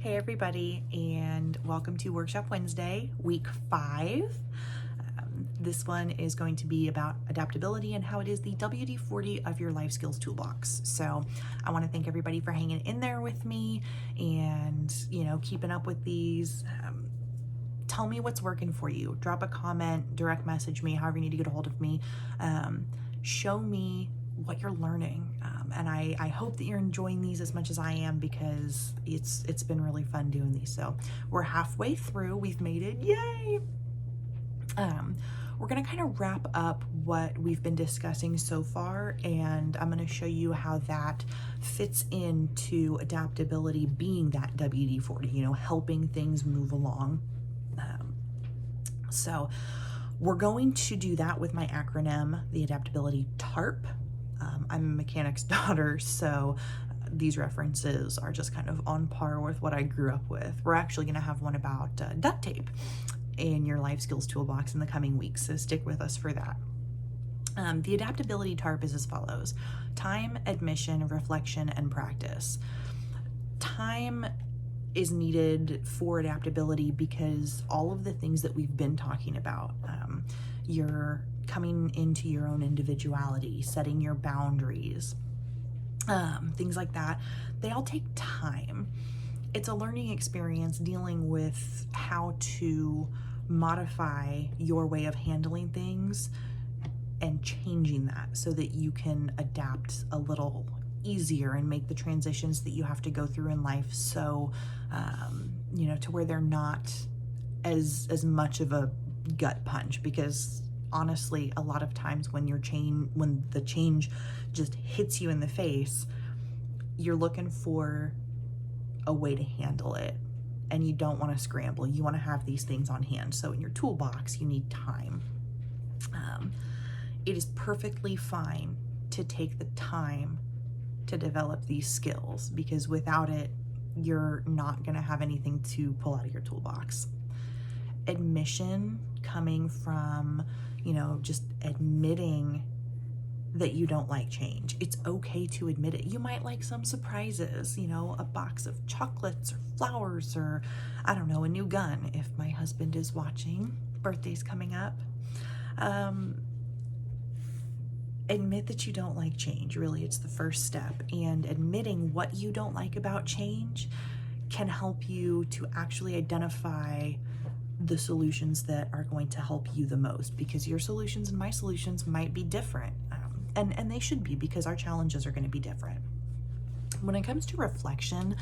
Hey everybody, and welcome to Workshop Wednesday, week 5. This one is going to be about adaptability and how it is the WD-40 of your life skills toolbox. So I want to thank everybody for hanging in there with me and, keeping up with these. Tell me what's working for you. Drop a comment, direct message me, however you need to get a hold of me. Show me what you're learning. And I hope that you're enjoying these as much as I am, because it's been really fun doing these. So we're halfway through. We've made it. Yay! We're going to kind of wrap up what we've been discussing so far, and I'm going to show you how that fits into adaptability being that WD-40, helping things move along. So we're going to do that with my acronym, the adaptability TARP. I'm a mechanic's daughter, so these references are just kind of on par with what I grew up with. We're actually going to have one about duct tape in your life skills toolbox in the coming weeks, so stick with us for that. The adaptability TARP is as follows: time, admission, reflection, and practice. Time is needed for adaptability because all of the things that we've been talking about, you're coming into your own individuality, setting your boundaries, things like that, they all take time. It's a learning experience dealing with how to modify your way of handling things and changing that so that you can adapt a little easier and make the transitions that you have to go through in life so to where they're not as much of a gut punch. Because honestly, a lot of times when the change just hits you in the face, you're looking for a way to handle it, and you don't want to scramble. You want to have these things on hand. So in your toolbox, you need time. It is perfectly fine to take the time to develop these skills, because without it, you're not going to have anything to pull out of your toolbox. Admission, coming from, just admitting that you don't like change. It's okay to admit it. You might like some surprises, a box of chocolates or flowers, or I don't know, a new gun if my husband is watching. Birthday's coming up. Admit that you don't like change. Really, it's the first step. And admitting what you don't like about change can help you to actually identify the solutions that are going to help you the most, because your solutions and my solutions might be different. And they should be, because our challenges are going to be different. When it comes to reflection,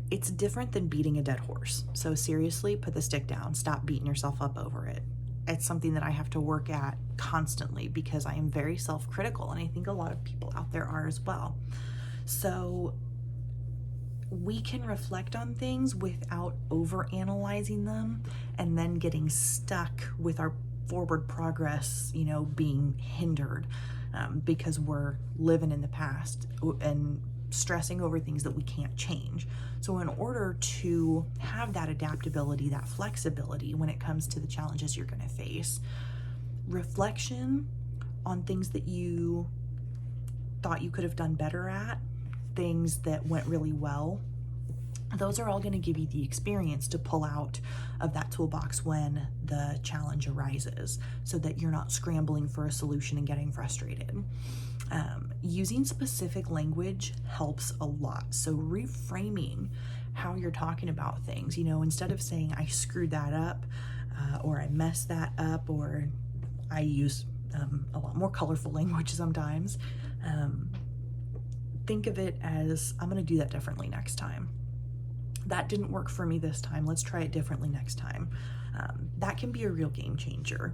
it's different than beating a dead horse. So seriously, put the stick down. Stop beating yourself up over it. It's something that I have to work at constantly, because I am very self-critical, and I think a lot of people out there are as well. So we can reflect on things without overanalyzing them and then getting stuck with our forward progress, being hindered because we're living in the past and stressing over things that we can't change. So in order to have that adaptability, that flexibility when it comes to the challenges you're going to face, reflection on things that you thought you could have done better at, things that went really well, those are all going to give you the experience to pull out of that toolbox when the challenge arises, so that you're not scrambling for a solution and getting frustrated. Using specific language helps a lot. So reframing how you're talking about things, instead of saying I screwed that up, or I messed that up, or I use a lot more colorful language sometimes. Think of it as, I'm going to do that differently next time. That didn't work for me this time. Let's try it differently next time. That can be a real game changer,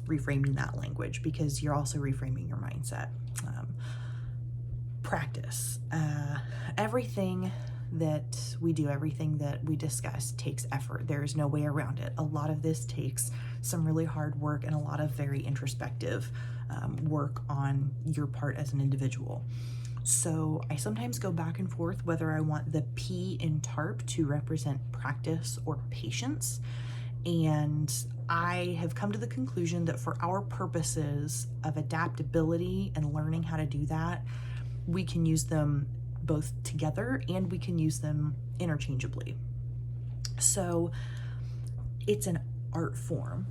reframing that language, because you're also reframing your mindset. Practice. Everything that we do, everything that we discuss takes effort. There is no way around it. A lot of this takes some really hard work and a lot of very introspective work on your part as an individual. So I sometimes go back and forth whether I want the P in TARP to represent practice or patience. And I have come to the conclusion that for our purposes of adaptability and learning how to do that, we can use them both together and we can use them interchangeably. So it's an art form.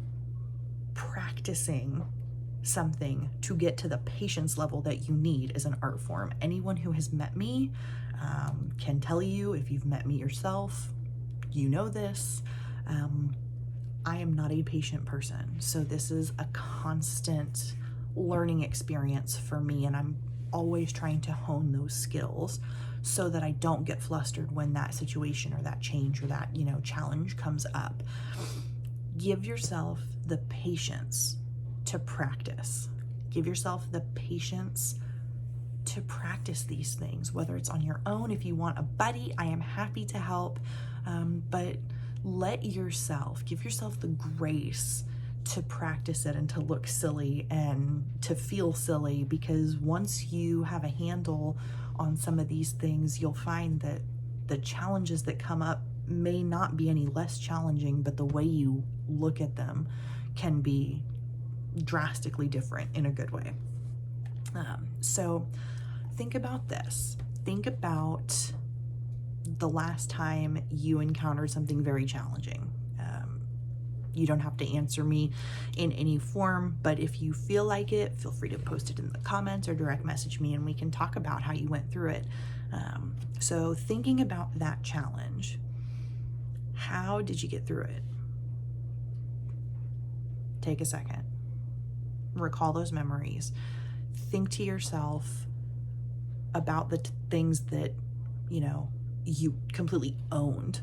Practicing something to get to the patience level that you need is an art form. Anyone who has met me can tell you, if you've met me yourself, you know this. I am not a patient person, so this is a constant learning experience for me, and I'm always trying to hone those skills so that I don't get flustered when that situation or that change or that, challenge comes up. Give yourself the patience to practice. Give yourself the patience to practice these things, whether it's on your own. If you want a buddy, I am happy to help, but give yourself the grace to practice it and to look silly and to feel silly, because once you have a handle on some of these things, you'll find that the challenges that come up may not be any less challenging, but the way you look at them can be drastically different in a good way. So think about this. Think about the last time you encountered something very challenging. You don't have to answer me in any form, but if you feel like it, feel free to post it in the comments or direct message me and we can talk about how you went through it. So thinking about that challenge, how did you get through it? Take a second. Recall those memories. Think to yourself about the things that, you completely owned.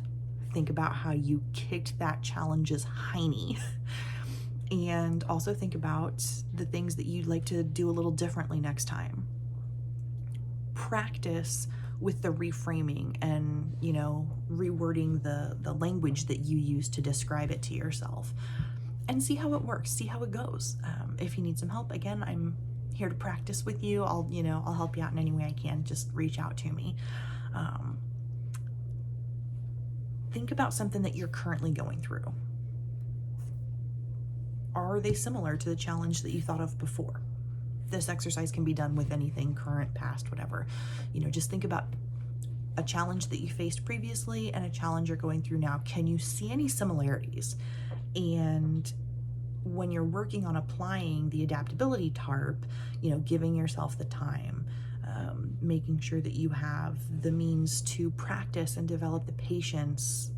Think about how you kicked that challenge's hiney. And also think about the things that you'd like to do a little differently next time. Practice with the reframing and, rewording the language that you use to describe it to yourself. And see how it works, see how it goes. If you need some help, again, I'm here to practice with you. I'll help you out in any way I can. Just reach out to me. Think about something that you're currently going through. Are they similar to the challenge that you thought of before? This exercise can be done with anything, current, past, whatever. Just think about a challenge that you faced previously and a challenge you're going through now. Can you see any similarities? And when you're working on applying the adaptability TARP, giving yourself the time, making sure that you have the means to practice and develop the patience,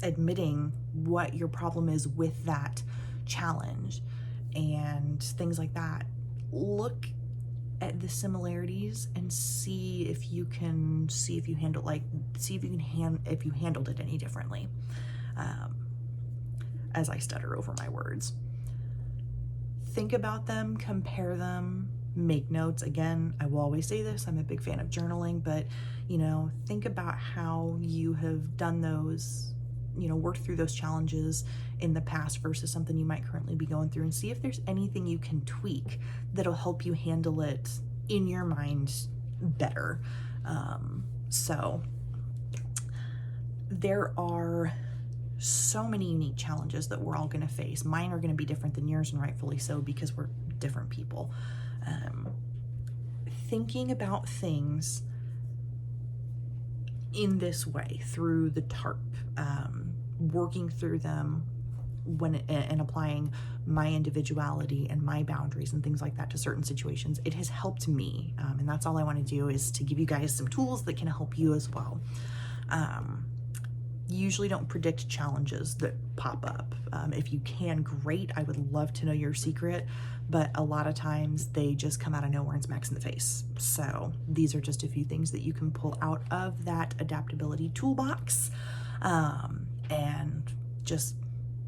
admitting what your problem is with that challenge and things like that. Look at the similarities and see if you handled it any differently. As I stutter over my words, think about them, compare them, make notes. Again, I will always say this, I'm a big fan of journaling, but think about how you have done those, worked through those challenges in the past versus something you might currently be going through, and see if there's anything you can tweak that'll help you handle it in your mind better. So there are so many unique challenges that we're all going to face. Mine are going to be different than yours, and rightfully so, because we're different people. Thinking about things in this way through the TARP, working through them and applying my individuality and my boundaries and things like that to certain situations, it has helped me. And that's all I want to do, is to give you guys some tools that can help you as well. Usually don't predict challenges that pop up. If you can, great. I would love to know your secret, but a lot of times they just come out of nowhere and smacks in the face. So these are just a few things that you can pull out of that adaptability toolbox, and just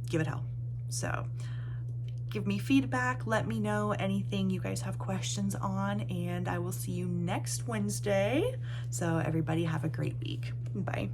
give it hell. So give me feedback, let me know anything you guys have questions on, and I will see you next Wednesday. So everybody have a great week. Bye.